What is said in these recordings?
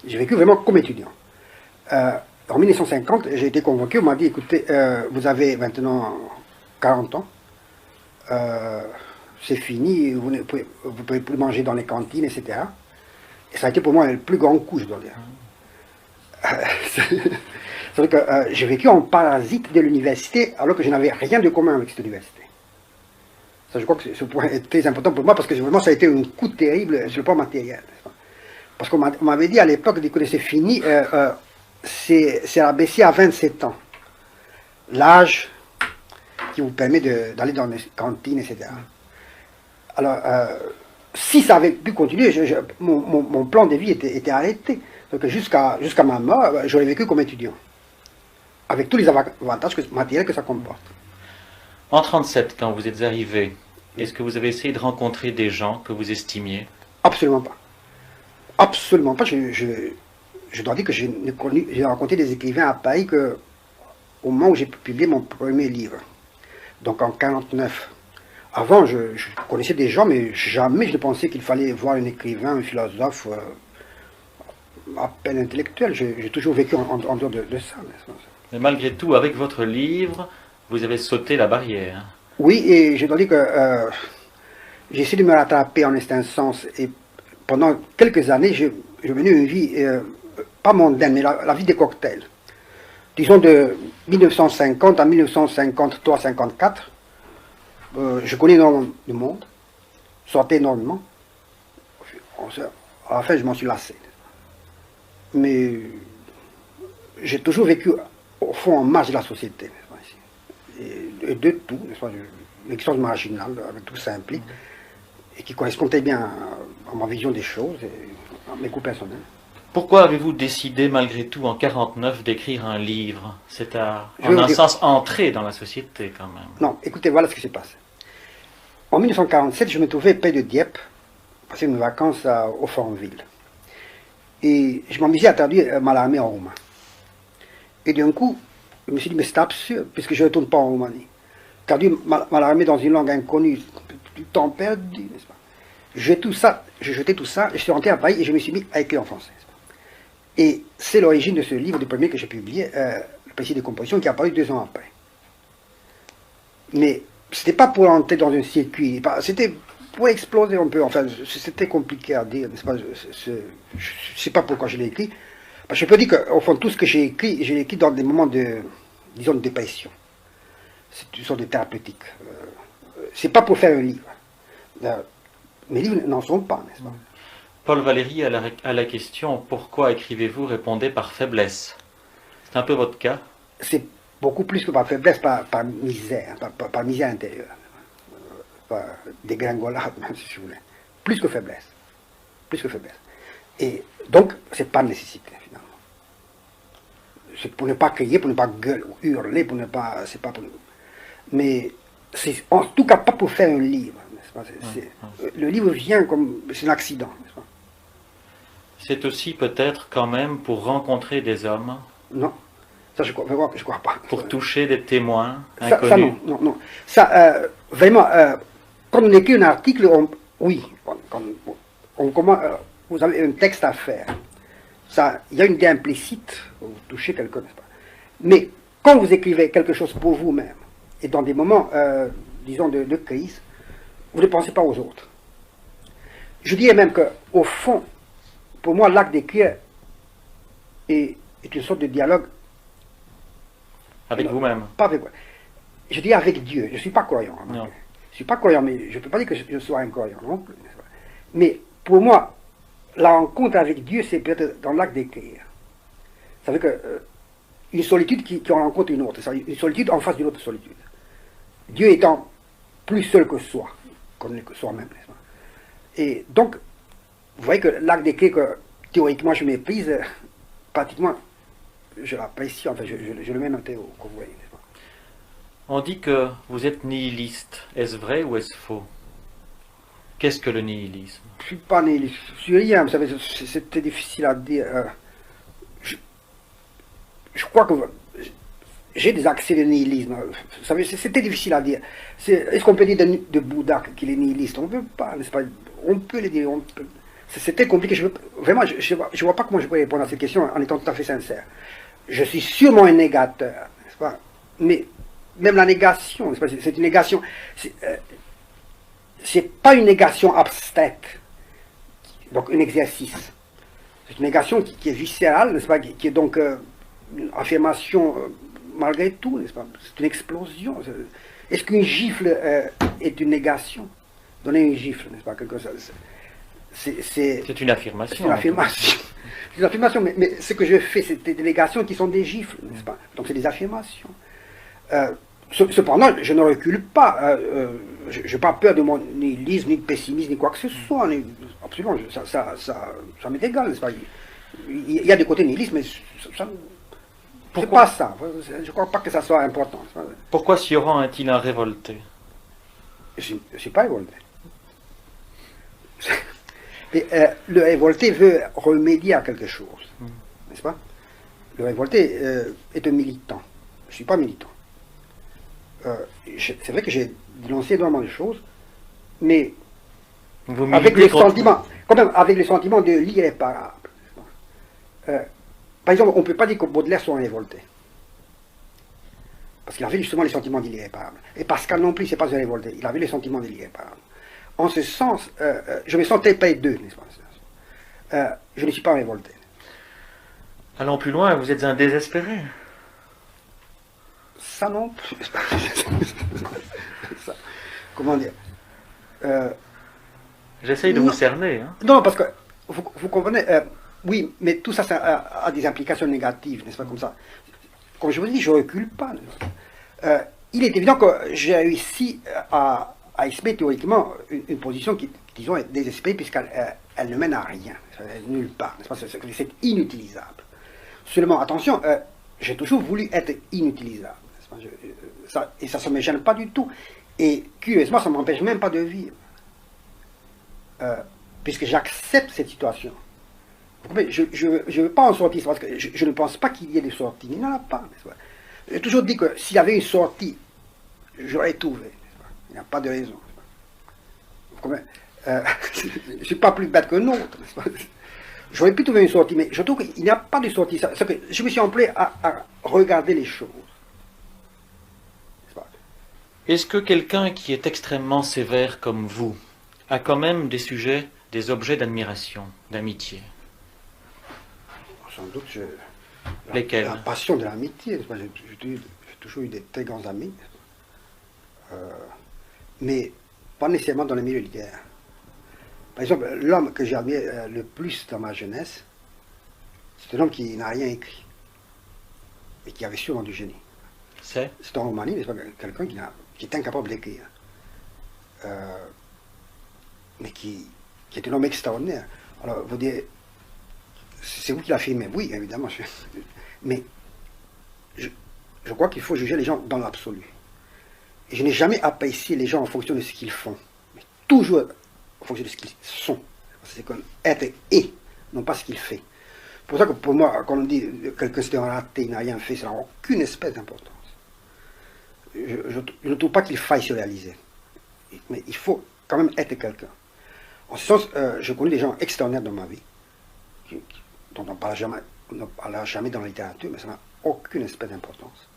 J'ai vécu vraiment comme étudiant. En 1950, j'ai été convoqué, on m'a dit, écoutez, vous avez maintenant 40 ans, c'est fini, vous ne pouvez plus manger dans les cantines, etc. Et ça a été pour moi le plus grand coup, je dois dire. C'est-à-dire que j'ai vécu en parasite de l'université alors que je n'avais rien de commun avec cette université. Ça, je crois que ce point est très important pour moi parce que vraiment ça a été un coup terrible sur le plan matériel. Parce qu'on m'avait dit à l'époque, que c'est fini, c'est abaissé à 27 ans. L'âge qui vous permet d'aller dans les cantines, etc. Alors, si ça avait pu continuer, mon plan de vie était arrêté. Donc jusqu'à ma mort, j'aurais vécu comme étudiant. Avec tous les avantages matériels que ça comporte. En 1937, quand vous êtes arrivé, est-ce que vous avez essayé de rencontrer des gens que vous estimiez? Absolument pas. Absolument pas. Je dois dire que j'ai rencontré des écrivains à Paris au moment où j'ai publié mon premier livre. Donc en 1949. Avant, je connaissais des gens, mais jamais je ne pensais qu'il fallait voir un écrivain, un philosophe, à peine intellectuel. J'ai toujours vécu en dehors de ça. Mais malgré tout, avec votre livre, vous avez sauté la barrière. Oui, et je dois dire que j'ai essayé de me rattraper en un sens. Et pendant quelques années, j'ai mené une vie, pas mondaine, mais la vie des cocktails. Disons de 1950 à 1953-54, je connais énormément de monde, sortais énormément. À la fin, je m'en suis lassé. Mais j'ai toujours vécu au fond en marge de la société, et de tout, l'existence marginale, avec tout ça implique, et qui correspondait bien à ma vision des choses et à mes goûts personnels. Pourquoi avez-vous décidé, malgré tout, en 1949, d'écrire un livre? C'est en un sens entré dans la société, quand même. Non, écoutez, voilà ce qui s'est passé. En 1947, je me trouvais près de Dieppe, passer une vacance au Fortville. Et je m'amusais à traduire Mallarmé en roumain. Et d'un coup, je me suis dit, mais c'est absurde, puisque je ne retourne pas en Roumanie. Traduire Mallarmé dans une langue inconnue, du temps perdu, n'est-ce pas? J'ai jeté tout ça, je suis rentré à Paris et je me suis mis à écrire en français. Et c'est l'origine de ce livre, du premier que j'ai publié, Le précis de composition, qui est apparu 2 ans après. Mais c'était pas pour entrer dans un circuit, c'était pour exploser un peu. Enfin, c'était compliqué à dire, n'est-ce pas? Je ne sais pas pourquoi je l'ai écrit. Parce que je peux dire qu'au fond, tout ce que j'ai écrit dans des moments de, disons, de dépression. C'est une sorte de thérapeutique. C'est pas pour faire un livre. Mes livres n'en sont pas, n'est-ce pas? Paul Valéry, à la question « Pourquoi écrivez-vous ?» répondait par faiblesse. C'est un peu votre cas? C'est beaucoup plus que par faiblesse, par misère, par misère intérieure. Par dégringolade, même si je voulais. Plus que faiblesse. Plus que faiblesse. Et donc, c'est pas nécessité, finalement. C'est pour ne pas crier, pour ne pas gueuler ou hurler, pour ne pas. C'est pas pour. Mais c'est en tout cas pas pour faire un livre, n'est-ce pas? Le livre vient comme. C'est un accident, n'est-ce pas? C'est aussi peut-être quand même pour rencontrer des hommes. Non. Ça, je crois pas. Pour toucher des témoins inconnus. Ça, non. Ça, vraiment, quand on écrit un article, oui, vous avez un texte à faire. Il y a une idée implicite, vous touchez quelqu'un, n'est-ce pas? Mais quand vous écrivez quelque chose pour vous-même, et dans des moments, disons, de crise, vous ne pensez pas aux autres. Je dirais même qu'au fond, pour moi, l'acte d'écrire est une sorte de dialogue. Avec vous-même? Pas avec moi. Je dis avec Dieu. Je ne suis pas croyant. Non. Je ne suis pas croyant, mais je ne peux pas dire que je sois un croyant non plus. Mais pour moi, la rencontre avec Dieu, c'est peut-être dans l'acte d'écrire. Ça veut dire que une solitude qui en rencontre une autre. Une solitude en face d'une autre solitude. Dieu étant plus seul que soi, qu'on est que soi-même. Et donc, vous voyez que l'acte d'écrire que théoriquement je méprise, pratiquement, je l'apprécie, enfin je le mets dans théo, comme vous voyez. On dit que vous êtes nihiliste. Est-ce vrai ou est-ce faux? Qu'est-ce que le nihilisme? Je ne suis pas nihiliste. Je suis rien, vous savez, c'était difficile à dire. Je crois que j'ai des accès de nihilisme. Vous savez, c'était difficile à dire. Est-ce qu'on peut dire de Bouddha qu'il est nihiliste? On ne peut pas, n'est-ce pas? On peut le dire. C'était compliqué. Vraiment, je ne vois pas comment je pourrais répondre à cette question en étant tout à fait sincère. Je suis sûrement un négateur, n'est-ce pas? Mais même la négation, c'est une négation. C'est pas une négation abstraite, donc un exercice. C'est une négation qui est viscérale, n'est-ce pas? Qui est donc une affirmation malgré tout, n'est-ce pas? C'est une explosion. Est-ce qu'une gifle est une négation? Donner une gifle, n'est-ce pas? Quelque chose. C'est une affirmation. C'est une affirmation. C'est une affirmation, mais ce que je fais, c'est des négations qui sont des gifles, n'est-ce pas? Donc c'est des affirmations. Cependant, je ne recule pas. Je n'ai pas peur de mon nihilisme, ni de pessimisme, ni quoi que ce soit. Absolument, ça m'est égal, n'est-ce pas? Il y a des côtés nihilistes, mais c'est pas ça. Je ne crois pas que ça soit important. Pourquoi Sioran est-il un révolté? Je ne suis pas révolté. Mais, le révolté veut remédier à quelque chose, n'est-ce pas? Le révolté est un militant. Je ne suis pas militant. C'est vrai que j'ai dénoncé énormément de choses, mais avec les sentiments, quand même, avec les sentiments de l'irréparable. Par exemple, on ne peut pas dire que Baudelaire soit un révolté. Parce qu'il avait justement les sentiments de l'irréparable. Et Pascal non plus, c'est pas un révolté. Il avait les sentiments de l'irréparable. En ce sens, je me sentais pas deux, n'est-ce pas? Je ne suis pas révolté. Allons plus loin, vous êtes un désespéré. Ça non plus. Ça, comment dire? J'essaye de vous cerner. Hein. Non, parce que vous comprenez, oui, mais tout ça, ça a des implications négatives, n'est-ce pas, comme ça? Comme je vous dis, je ne recule pas. Il est évident que j'ai réussi à exprimer théoriquement une position qui, disons, est désespérée, puisqu'elle elle ne mène à rien, nulle part, n'est-ce pas? C'est inutilisable. Seulement, attention, j'ai toujours voulu être inutilisable, n'est-ce pas? Et ça ne me gêne pas du tout. Et curieusement, ça ne m'empêche même pas de vivre. Puisque j'accepte cette situation. Je ne veux pas en sortir, parce que je ne pense pas qu'il y ait des sorties. Il n'y en a pas. J'ai toujours dit que s'il y avait une sortie, j'aurais trouvé. Il n'y a pas de raison. Je ne suis pas plus bête que l'autre. J'aurais pu trouver une sortie, mais je trouve qu'il n'y a pas de sortie. Je me suis employé à regarder les choses. Est-ce que quelqu'un qui est extrêmement sévère comme vous a quand même des sujets, des objets d'admiration, d'amitié? Sans doute, lesquels? La passion de l'amitié. J'ai toujours eu des très grands amis, mais pas nécessairement dans le milieu littéraire. Par exemple, l'homme que j'ai admiré le plus dans ma jeunesse, c'est un homme qui n'a rien écrit et qui avait sûrement du génie. C'est un romaniste, quelqu'un qui est incapable d'écrire, mais qui est un homme extraordinaire. Alors, vous direz, c'est vous qui l'affirmez. Oui, évidemment. Mais je crois qu'il faut juger les gens dans l'absolu. Et je n'ai jamais apprécié les gens en fonction de ce qu'ils font, mais toujours en fonction de ce qu'ils sont. C'est comme être et, non pas ce qu'il fait. C'est pour ça que pour moi, quand on dit quelqu'un c'est un raté, il n'a rien fait, ça n'a aucune espèce d'importance. Je ne trouve pas qu'il faille se réaliser. Mais il faut quand même être quelqu'un. En ce sens, je connais des gens extraordinaires dans ma vie, dont on ne parlera jamais dans la littérature, mais ça n'a aucune espèce d'importance.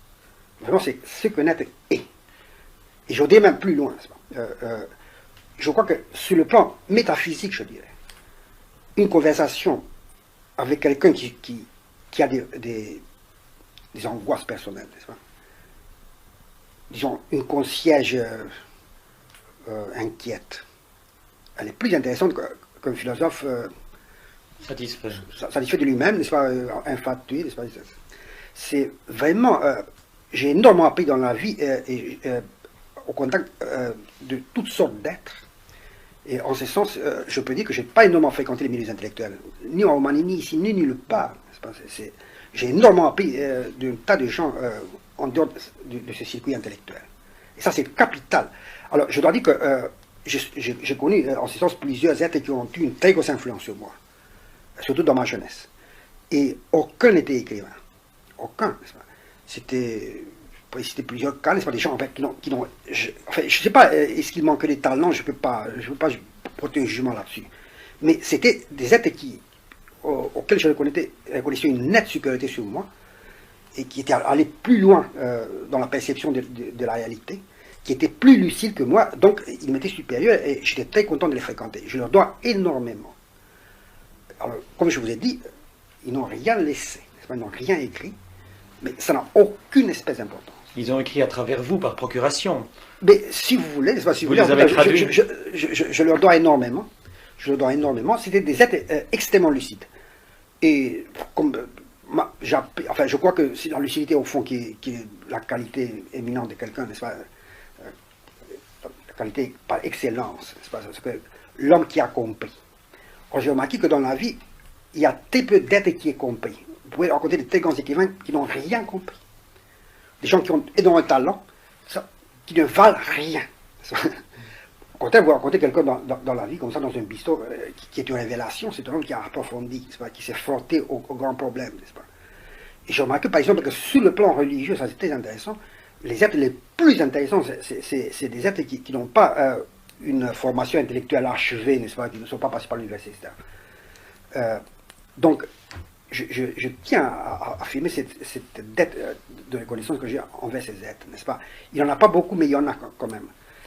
Vraiment, c'est ce que naître est. Et je dirais même plus loin. Je crois que sur le plan métaphysique, je dirais, une conversation avec quelqu'un qui a des angoisses personnelles, n'est-ce pas? Disons, une concierge inquiète, elle est plus intéressante qu'un philosophe satisfait de lui-même, n'est-ce pas, infatué, n'est-ce pas? C'est vraiment, j'ai énormément appris dans la vie au contact de toutes sortes d'êtres. Et en ce sens, je peux dire que je n'ai pas énormément fréquenté les milieux intellectuels, ni en Roumanie, ni ici, ni nulle part. J'ai énormément appris d'un tas de gens en dehors de ce circuit intellectuel. Et ça, c'est capital. Alors, je dois dire que j'ai connu, en ce sens, plusieurs êtres qui ont eu une très grosse influence sur moi, surtout dans ma jeunesse. Et aucun n'était écrivain. Aucun, n'est-ce pas? C'était, pour citer plusieurs cas, n'est-ce pas, des gens en fait, qui n'ont enfin, je ne sais pas, est-ce qu'il manque des talents, je ne peux pas porter un jugement là-dessus. Mais c'était des êtres auxquels je reconnaissais une nette supériorité sur moi, et qui étaient allés plus loin dans la perception de la réalité, qui étaient plus lucides que moi, donc ils m'étaient supérieurs, et j'étais très content de les fréquenter. Je leur dois énormément. Alors, comme je vous ai dit, ils n'ont rien laissé, ils n'ont rien écrit, mais ça n'a aucune espèce d'importance. Ils ont écrit à travers vous, par procuration. Mais si vous voulez, si vous les avez traduits. Je leur dois énormément. Je leur dois énormément. C'était des êtres extrêmement lucides. Et comme je crois que c'est la lucidité au fond qui est la qualité éminente de quelqu'un, n'est-ce pas? La qualité par excellence, n'est-ce pas? C'est que l'homme qui a compris. Or, j'ai remarqué que dans la vie, il y a très peu d'êtres qui aient compris. Vous pouvez rencontrer de très grands écrivains qui n'ont rien compris. Des gens qui ont énormément de talent, qui ne valent rien. Au contraire, vous rencontrez quelqu'un dans la vie, comme ça, dans un bistrot, qui est une révélation, c'est un homme qui a approfondi, qui s'est frotté aux grands problèmes, n'est-ce pas? Et j'ai remarqué, par exemple, que sur le plan religieux, ça c'est très intéressant, les êtres les plus intéressants, c'est des êtres qui n'ont pas une formation intellectuelle achevée, n'est-ce pas, qui ne sont pas passés par l'université, etc. Donc, je tiens à affirmer cette dette de reconnaissance que j'ai envers ces êtres, n'est-ce pas? Il n'y en a pas beaucoup, mais il y en a quand même.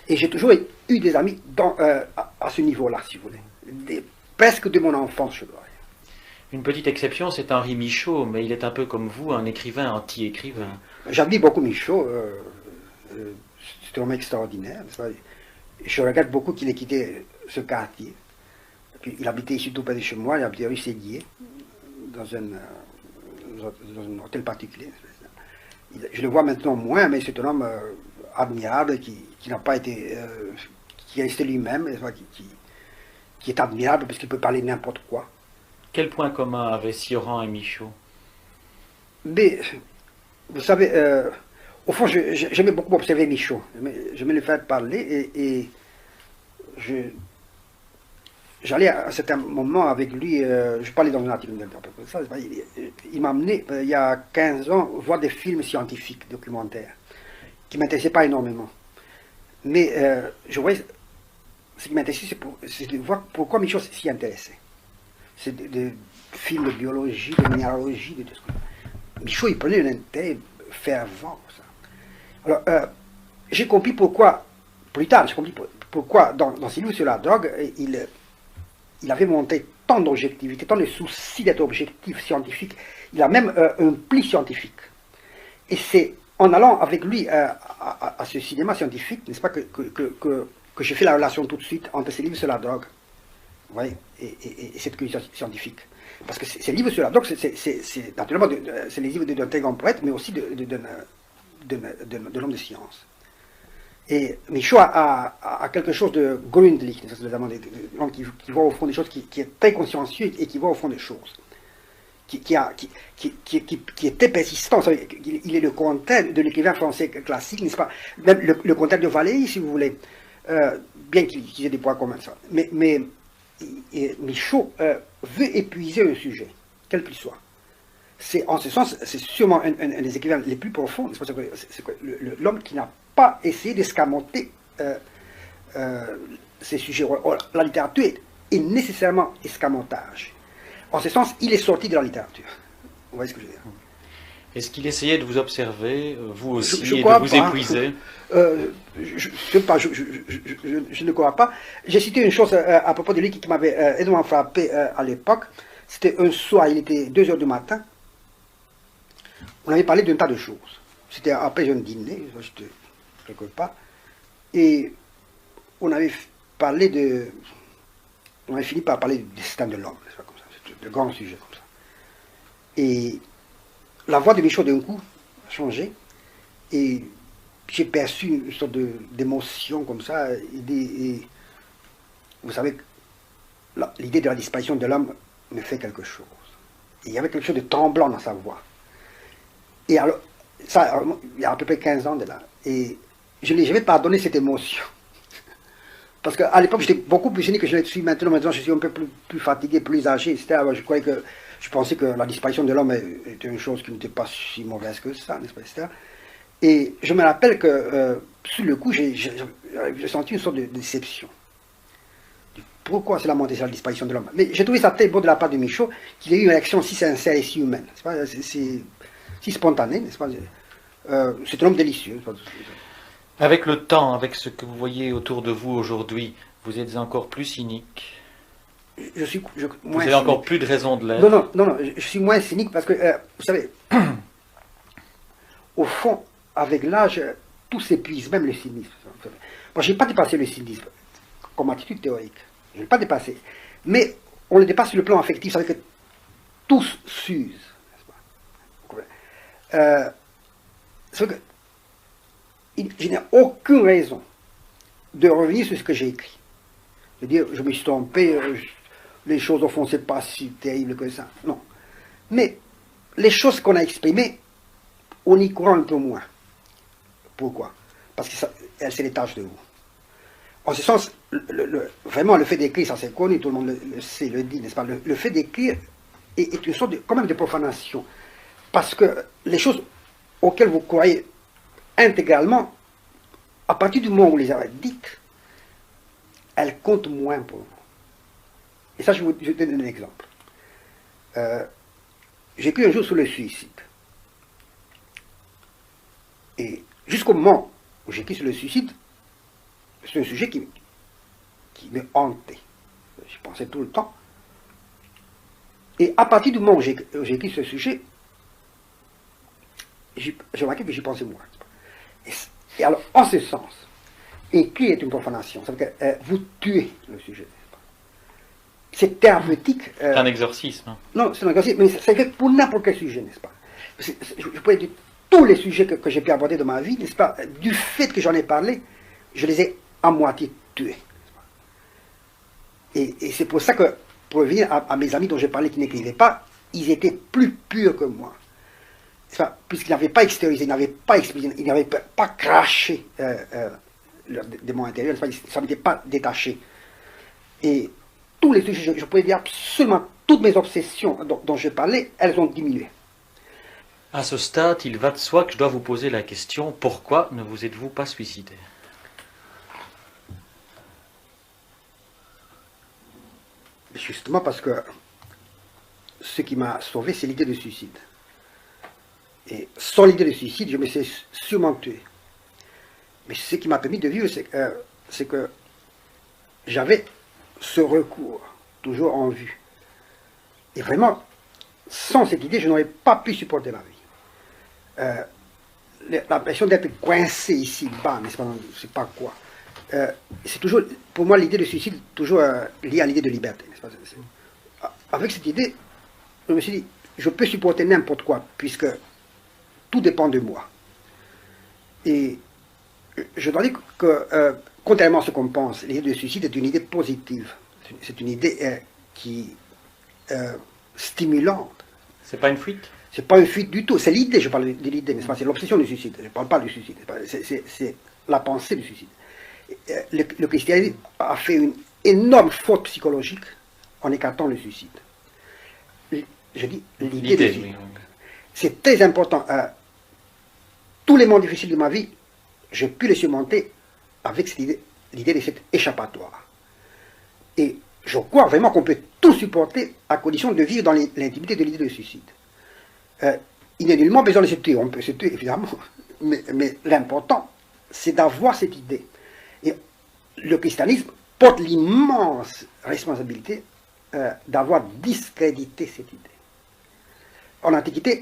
Et j'ai toujours eu des amis à ce niveau-là, si vous voulez. Presque de mon enfance, je dois dire. Une petite exception, c'est Henri Michaud, mais il est un peu comme vous, un écrivain anti-écrivain. J'admire beaucoup Michaud. C'est un homme extraordinaire, n'est-ce pas? Je regrette beaucoup qu'il ait quitté ce quartier. Il habitait ici tout près de chez moi, il habitait rue Séguier, dans un hôtel particulier. Je le vois maintenant moins, mais c'est un homme admirable, qui n'a pas été, qui est resté lui-même, qui est admirable parce qu'il peut parler n'importe quoi. Quel point commun avaient Sioran et Michaud? Mais, vous savez, au fond, j'aimais beaucoup observer Michaud. J'aimais le faire parler et j'allais à un certain moment avec lui, je parlais dans un article il m'a amené, il y a 15 ans, voir des films scientifiques, documentaires, qui ne m'intéressaient pas énormément. Mais je voyais, ce qui m'intéressait, c'est de voir pourquoi Michaud s'y intéressait. C'est des films de biologie, de minéralogie, de tout ça. Michaud, il prenait un intérêt fervent. Ça. Alors, j'ai compris pourquoi, plus tard, j'ai compris pourquoi, dans ses livres sur la drogue, il avait monté tant d'objectivité, tant de soucis d'être objectif, scientifique. Il a même un pli scientifique. Et c'est en allant avec lui à ce cinéma scientifique, n'est-ce pas, que j'ai fait la relation tout de suite entre ses livres sur la drogue, vous voyez, et cette culture scientifique. Parce que ces livres sur la drogue, c'est naturellement c'est les livres d'un très grand poète, mais aussi de l'homme de science. Et Michaud a quelque chose de gründlich, l'homme qui voit au fond des choses, qui est très consciencieux et qui voit au fond des choses. Qui est très persistant. Il est le contraire de l'écrivain français classique, n'est-ce pas? Même le contraire de Valéry, si vous voulez, bien qu'il ait des points communs. Mais Michaud veut épuiser un sujet, quel qu'il soit. En ce sens, c'est sûrement un des écrivains les plus profonds. C'est l'homme qui n'a pas essayé d'escamoter ces sujets. La littérature est nécessairement escamotage. En ce sens, il est sorti de la littérature. Vous voyez ce que je veux dire? Est-ce qu'il essayait de vous observer, vous aussi, je et crois de vous pas. épuiser? Je ne crois pas. J'ai cité une chose à propos de lui qui m'avait énormément frappé à l'époque. C'était un soir, il était 2 heures du matin. On avait parlé d'un tas de choses. C'était après un dîner, j'étais quelque part. Et on avait fini par parler du destin de l'homme, comme ça. C'était de grands sujets comme ça. Et la voix de Michaud d'un coup a changé. Et j'ai perçu une sorte d'émotion comme ça. Et vous savez, l'idée de la disparition de l'homme me fait quelque chose. Et il y avait quelque chose de tremblant dans sa voix. Et alors, ça, il y a à peu près 15 ans de là. Et je n'ai jamais pardonné cette émotion. Parce qu'à l'époque, j'étais beaucoup plus gêné que je ne suis maintenant. Maintenant, je suis un peu plus fatigué, plus âgé, etc. Je pensais que la disparition de l'homme était une chose qui n'était pas si mauvaise que ça, n'est-ce pas, etc. Et je me rappelle que, sur le coup, j'ai senti une sorte de déception. pourquoi c'est la montée, c'est la disparition de l'homme. Mais j'ai trouvé ça très beau de la part de Michaud, qu'il ait eu une réaction si sincère et si humaine. C'est si spontané, n'est-ce pas? C'est un homme délicieux. Avec le temps, avec ce que vous voyez autour de vous aujourd'hui, vous êtes encore plus cynique. Vous avez encore plus de raison de l'être. Non, je suis moins cynique parce que, vous savez, au fond, avec l'âge, tout s'épuise, même le cynisme. Moi, je n'ai pas dépassé le cynisme comme attitude théorique. Je ne l'ai pas dépassé. Mais on le dépasse sur le plan affectif, ça veut dire que tout s'use. C'est que je n'ai aucune raison de revenir sur ce que j'ai écrit. De dire, je me suis trompé, les choses au fond, c'est pas si terrible que ça. Non. Mais les choses qu'on a exprimées, on y croit un peu moins. Pourquoi? Parce qu'elles se détachent de vous. En ce sens, vraiment, le fait d'écrire, ça c'est connu, tout le monde le sait, le dit, n'est-ce pas? Le fait d'écrire est une sorte quand même de profanation. Parce que les choses auxquelles vous croyez intégralement, à partir du moment où vous les avez dites, elles comptent moins pour vous. Et ça, je vais vous donner un exemple. J'ai écrit un jour sur le suicide. Et jusqu'au moment où j'ai écrit sur le suicide, c'est un sujet qui me hantait. J'y pensais tout le temps. Et à partir du moment où j'ai écrit ce sujet, j'ai remarqué que j'y pensais moins. Et alors, en ce sens, écrire est une profanation. Ça veut dire que vous tuez le sujet. C'est thérapeutique. C'est un exorcisme. Non, c'est un exorcisme, mais c'est fait pour n'importe quel sujet, n'est-ce pas? Je pourrais dire tous les sujets que j'ai pu aborder dans ma vie, n'est-ce pas? Du fait que j'en ai parlé, je les ai à moitié tués. Et c'est pour ça que, pour revenir à mes amis dont j'ai parlé qui n'écrivaient pas, ils étaient plus purs que moi. Puisqu'ils n'avaient pas extériorisé, ils n'avaient pas expliqué, ils n'avaient pas craché leur démon intérieur, ils ne s'en étaient pas détachés. Et tous les sujets, je pourrais dire absolument toutes mes obsessions dont je parlais, elles ont diminué. À ce stade, il va de soi que je dois vous poser la question, pourquoi ne vous êtes-vous pas suicidé? Justement parce que ce qui m'a sauvé, c'est l'idée de suicide. Et sans l'idée de suicide, je me suis sûrement tué. Mais ce qui m'a permis de vivre, c'est que j'avais ce recours, toujours en vue. Et vraiment, sans cette idée, je n'aurais pas pu supporter la vie. L'impression d'être coincé ici bas, n'est-ce pas, je ne sais pas quoi. C'est toujours, pour moi, l'idée de suicide, toujours liée à l'idée de liberté. N'est-ce pas? Avec cette idée, je me suis dit, je peux supporter n'importe quoi, puisque tout dépend de moi. Et je dois dire que, contrairement à ce qu'on pense, l'idée de suicide est une idée positive. C'est une idée qui stimulante. C'est pas une fuite? C'est pas une fuite du tout. C'est l'idée, je parle de l'idée, n'est-ce pas? C'est l'obsession du suicide. Je ne parle pas du suicide. C'est la pensée du suicide. Le christianisme a fait une énorme faute psychologique en écartant le suicide. Je dis l'idée de suicide. Oui. C'est très important. Tous les moments difficiles de ma vie, j'ai pu les surmonter avec cette idée, l'idée de cet échappatoire. Et je crois vraiment qu'on peut tout supporter à condition de vivre dans l'intimité de l'idée de suicide. Il n'y a nullement besoin de se tuer. On peut se tuer, évidemment. Mais l'important, c'est d'avoir cette idée. Et le christianisme porte l'immense responsabilité d'avoir discrédité cette idée. En Antiquité,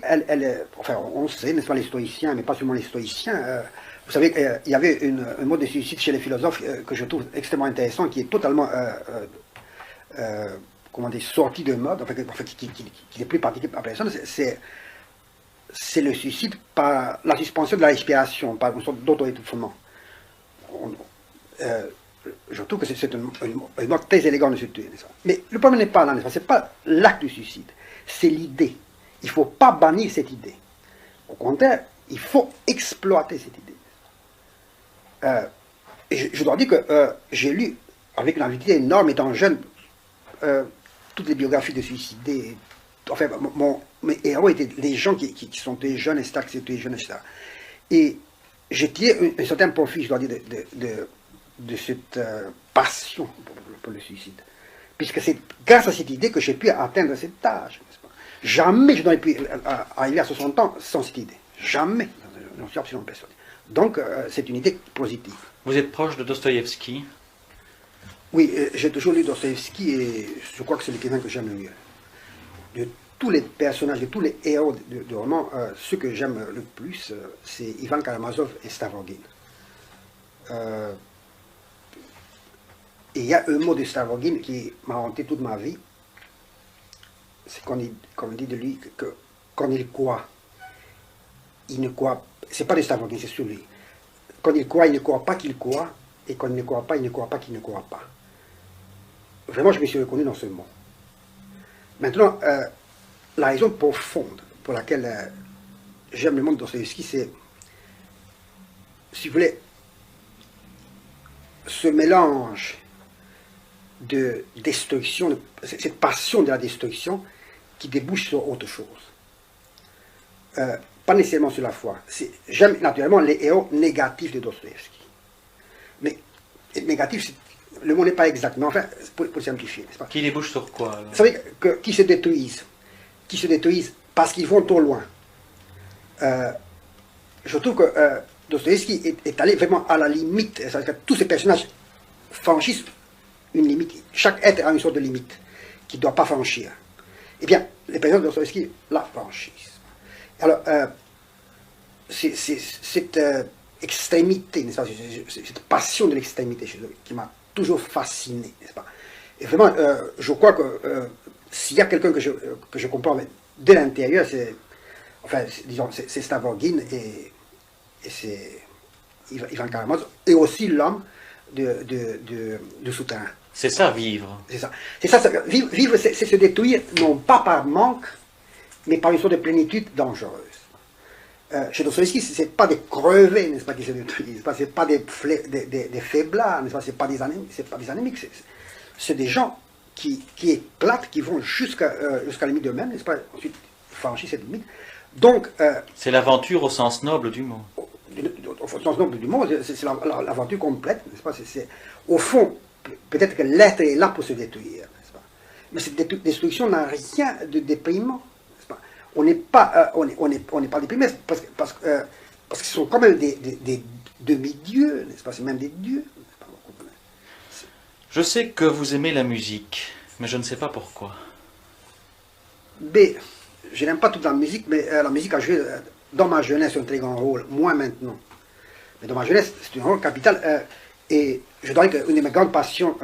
enfin, on sait, n'est-ce pas, les stoïciens, mais pas seulement les stoïciens, vous savez, il y avait un mode de suicide chez les philosophes que je trouve extrêmement intéressant, qui est totalement comment dire, sorti de mode, enfin, qui n'est plus pratiqué par personne, c'est le suicide par la suspension de la respiration, par une sorte d'auto-étouffement. Je trouve que c'est un mode très élégant de se tuer. Mais le problème n'est pas là, ce n'est pas l'acte du suicide, c'est l'idée. Il ne faut pas bannir cette idée. Au contraire, il faut exploiter cette idée. Et je dois dire que j'ai lu, avec une avidité énorme, étant jeune, toutes les biographies de suicidés. Enfin, mes héros étaient les gens qui sont des jeunes, etc., qui étaient jeunes, etc. Et j'ai tiré un certain profit, je dois dire, de cette passion pour le suicide. puisque c'est grâce à cette idée que j'ai pu atteindre cet âge. Jamais je n'aurais pu arriver à 60 ans sans cette idée. Jamais. J'en suis absolument persuadé. Donc, c'est une idée positive. Vous êtes proche de Dostoïevski? Oui, j'ai toujours lu Dostoïevski et je crois que c'est l'écrivain que j'aime le mieux. De tous les personnages, de tous les héros de romans, ceux que j'aime le plus, c'est Ivan Karamazov et Stavrogin. Et il y a un mot de Stavrogin qui m'a hanté toute ma vie. C'est qu'on dit de lui que quand il croit, il ne croit. C'est pas de Stavrogin, c'est sur lui. Quand il ne croit pas qu'il croit, et quand il ne croit pas, il ne croit pas qu'il ne croit pas. Vraiment, je me suis reconnu dans ce mot. Maintenant, la raison profonde pour laquelle j'aime le monde de Dostoïevski, c'est, si vous voulez, ce mélange de destruction, cette passion de la destruction qui débouche sur autre chose. Pas nécessairement sur la foi. J'aime naturellement les héros négatifs de Dostoïevski. Mais négatif, le mot n'est pas exact, mais enfin, pour simplifier, n'est-ce pas? Qui débouche sur quoi alors? Vous savez, qui se détruisent parce qu'ils vont trop loin. Je trouve que Dostoïevski est allé vraiment à la limite, c'est-à-dire que tous ces personnages franchissent une limite. Chaque être a une sorte de limite qu'il ne doit pas franchir. Eh bien, les personnages de Dostoïevski la franchissent. Alors, cette extrémité, n'est-ce pas, cette passion de l'extrémité chez eux, qui m'a toujours fasciné, n'est-ce pas? Et vraiment, je crois que s'il y a quelqu'un que je comprends de l'intérieur, c'est, enfin, disons, c'est Stavrogin et c'est Ivan Karamazov, et aussi l'homme de Souterrain. C'est ça, vivre. C'est ça. Vivre, c'est se détruire, non pas par manque, mais par une sorte de plénitude dangereuse. Chez Dostoïevski, ce n'est pas des crevés, n'est-ce pas, qui se détruisent, ce n'est pas des faiblards, n'est-ce pas, ce n'est pas des anémiques, c'est des gens qui éclatent, qui vont jusqu'à la limite d'eux-mêmes, n'est-ce pas, ensuite franchissent cette limite. Donc, c'est l'aventure au sens noble du mot. Au sens noble du mot, c'est l'aventure complète, n'est-ce pas, au fond, peut-être que l'être est là pour se détruire, n'est-ce pas, mais cette destruction n'a rien de déprimant. On n'est pas déprimé parce que ce sont quand même des demi-dieux, n'est-ce pas? C'est même des dieux. Je sais que vous aimez la musique, mais je ne sais pas pourquoi. Mais je n'aime pas toute la musique, mais la musique a joué dans ma jeunesse un très grand rôle, moins maintenant. Mais dans ma jeunesse, c'est un rôle capital. Et je dirais qu'une de mes grandes passions,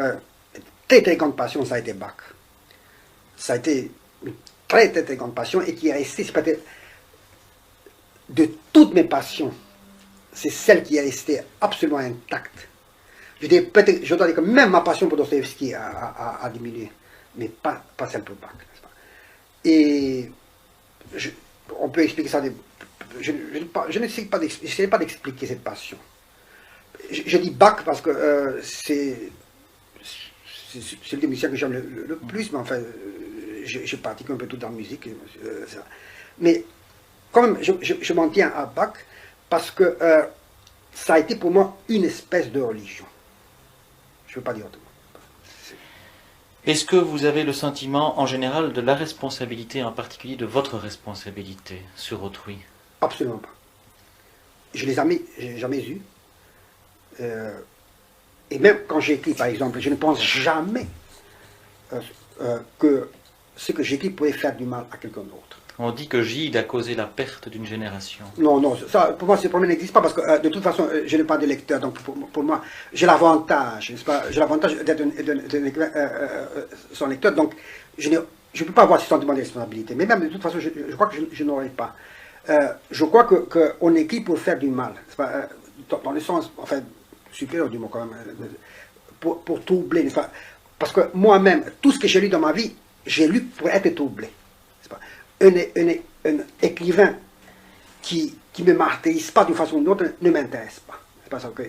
très très grande passion, ça a été Bach. Ça a été une très très très grande passion et qui est restée, c'est peut-être de toutes mes passions, c'est celle qui est restée absolument intacte. Je dois dire que même ma passion pour Dostoïevski a diminué, mais pas celle pour Bach. Et on peut expliquer ça. Je n'essaie pas d'expliquer cette passion. Je dis Bach parce que c'est le musicien que j'aime le plus, mais enfin, je pratique un peu tout dans la musique. Mais quand même, je m'en tiens à Bach parce que ça a été pour moi une espèce de religion. Je ne veux pas dire autrement. Est-ce que vous avez le sentiment en général de la responsabilité, en particulier de votre responsabilité sur autrui? Absolument pas. Je ne les ai jamais eus. Et même quand j'écris, par exemple, je ne pense jamais que ce que j'écris pourrait faire du mal à quelqu'un d'autre. On dit que Gide a causé la perte d'une génération. Non, ça, pour moi, ce problème n'existe pas parce que de toute façon, je n'ai pas de lecteur. Donc pour moi, j'ai l'avantage, n'est-ce pas? J'ai l'avantage d'être son lecteur. Donc je ne peux pas avoir ce sentiment de responsabilité. Mais même de toute façon, je crois que je n'aurai pas. Je crois qu'on écrit pour faire du mal, n'est-ce pas? Dans le sens, enfin, supérieur du mot quand même, pour troubler, n'est-ce pas? Parce que moi-même, tout ce que j'ai lu dans ma vie, j'ai lu pour être troublé, n'est-ce pas? Un écrivain qui ne me martyrise pas d'une façon ou d'une autre ne m'intéresse pas. C'est pas ça que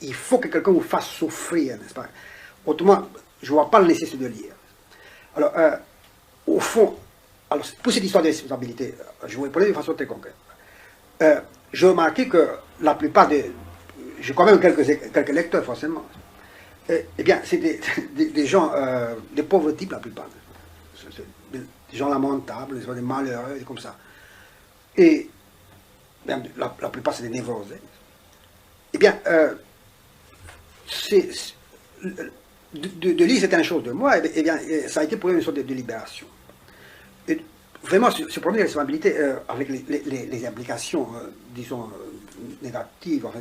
il faut que quelqu'un vous fasse souffrir, n'est-ce pas? Autrement, je ne vois pas la nécessité de lire. Alors, au fond, alors, pour cette histoire de responsabilité, je vous répondais de façon très concrète. J'ai remarqué que la plupart des... J'ai quand même quelques lecteurs, forcément. Eh bien, c'est des gens, des pauvres types la plupart. Des gens lamentables, des malheureux, comme ça. Et bien, la plupart, c'est des névrosés. Eh bien, de lire certaines choses de moi, eh bien, ça a été pour eux une sorte de libération. Et vraiment, ce problème de responsabilité, avec les implications, disons, négatives, enfin,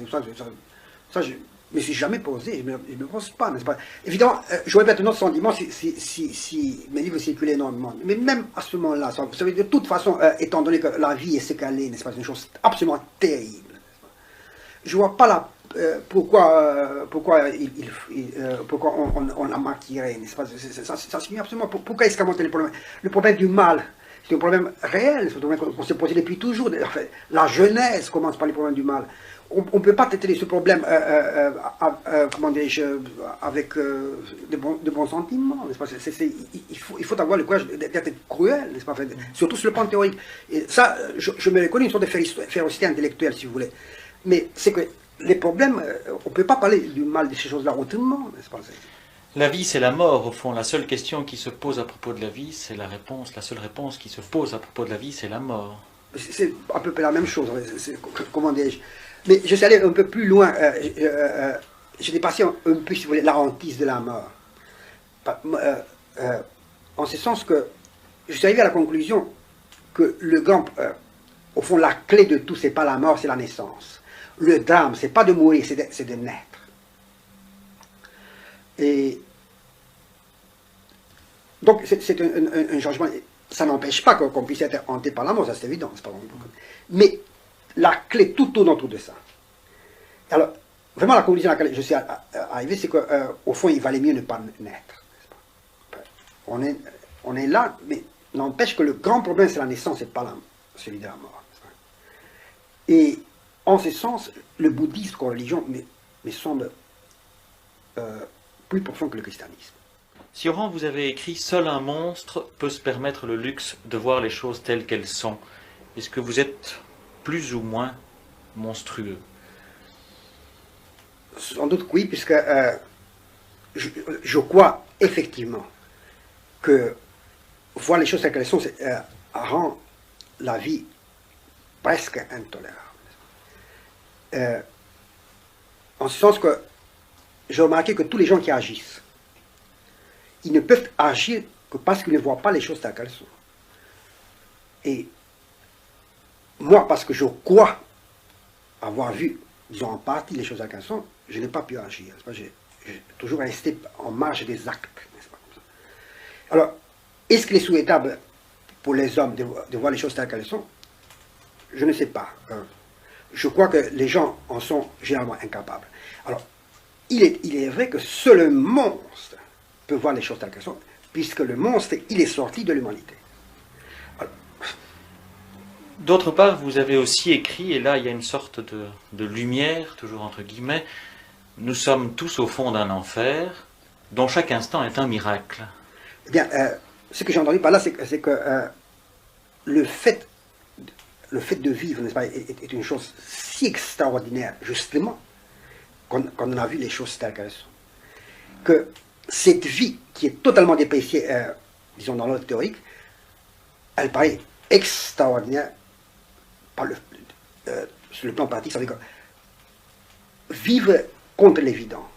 ça je ne me suis jamais posé, je ne me pose pas, n'est-ce pas? Évidemment, j'aurais peut-être un autre sentiment si mes livres circulaient énormément. Mais même à ce moment-là, vous savez, de toute façon, étant donné que la vie est ce qu'elle est, n'est-ce pas, c'est une chose absolument terrible. Je ne vois pas pourquoi on la martyrait, n'est-ce pas? Ça signifie absolument pourquoi est-ce qu'a monté le problème. Le problème du mal, c'est un problème réel, c'est un problème qu'on s'est posé depuis toujours. Enfin, la Genèse commence par les problèmes du mal. On ne peut pas traiter ce problème, comment dirais-je, avec de bons sentiments, n'est-ce pas? Il faut avoir le courage d'être cruel, n'est-ce pas? Enfin, surtout sur le plan théorique. Et ça, je me reconnais une sorte de férocité intellectuelle, si vous voulez. Mais c'est que les problèmes, on ne peut pas parler du mal de ces choses-là autrement, n'est-ce pas? La vie, c'est la mort, au fond. La seule question qui se pose à propos de la vie, c'est la réponse. La seule réponse qui se pose à propos de la vie, c'est la mort. C'est à peu près la même chose, comment dis-je. Mais je suis allé un peu plus loin. J'ai dépassé un peu, si vous voulez, la hantise de la mort. En ce sens que je suis arrivé à la conclusion que le grand, au fond, la clé de tout, c'est pas la mort, c'est la naissance. Le drame, c'est pas de mourir, c'est de naître. Et donc, c'est un changement. Ça n'empêche pas qu'on puisse être hanté par la mort, ça c'est évident. Mais la clé tout tourne autour de ça. Alors, vraiment, la conclusion à laquelle je suis arrivé, c'est qu'au fond, il valait mieux ne pas naître. On est là, mais n'empêche que le grand problème, c'est la naissance, et pas celui de la mort. Et en ce sens, le bouddhisme comme religion me semble plus profond que le christianisme. Sioran, vous avez écrit « Seul un monstre peut se permettre le luxe de voir les choses telles qu'elles sont ». Est-ce que vous êtes plus ou moins monstrueux? Sans doute que oui, puisque je crois effectivement que voir les choses telles qu'elles sont rend la vie presque intolérable. En ce sens que j'ai remarqué que tous les gens qui agissent, ils ne peuvent agir que parce qu'ils ne voient pas les choses telles qu'elles sont. Et moi, parce que je crois avoir vu, disons en partie, les choses telles qu'elles sont, je n'ai pas pu agir. J'ai toujours resté en marge des actes. Pas, comme ça. Alors, est-ce qu'il est souhaitable pour les hommes de voir les choses telles qu'elles sont? Je ne sais pas. Je crois que les gens en sont généralement incapables. Alors, il est vrai que seul le monstre peut voir les choses telles qu'elles sont, puisque le monstre, il est sorti de l'humanité. D'autre part, vous avez aussi écrit, et là il y a une sorte de lumière, toujours entre guillemets, nous sommes tous au fond d'un enfer, dont chaque instant est un miracle. Eh bien, ce que j'ai entendu par là, c'est que le fait de vivre, n'est-ce pas, est une chose si extraordinaire, justement, qu'on en a vu les choses telles qu'elles sont. Que cette vie qui est totalement dépréciée, disons dans l'ordre théorique, elle paraît extraordinaire sur le plan pratique, ça veut dire vivre contre l'évident.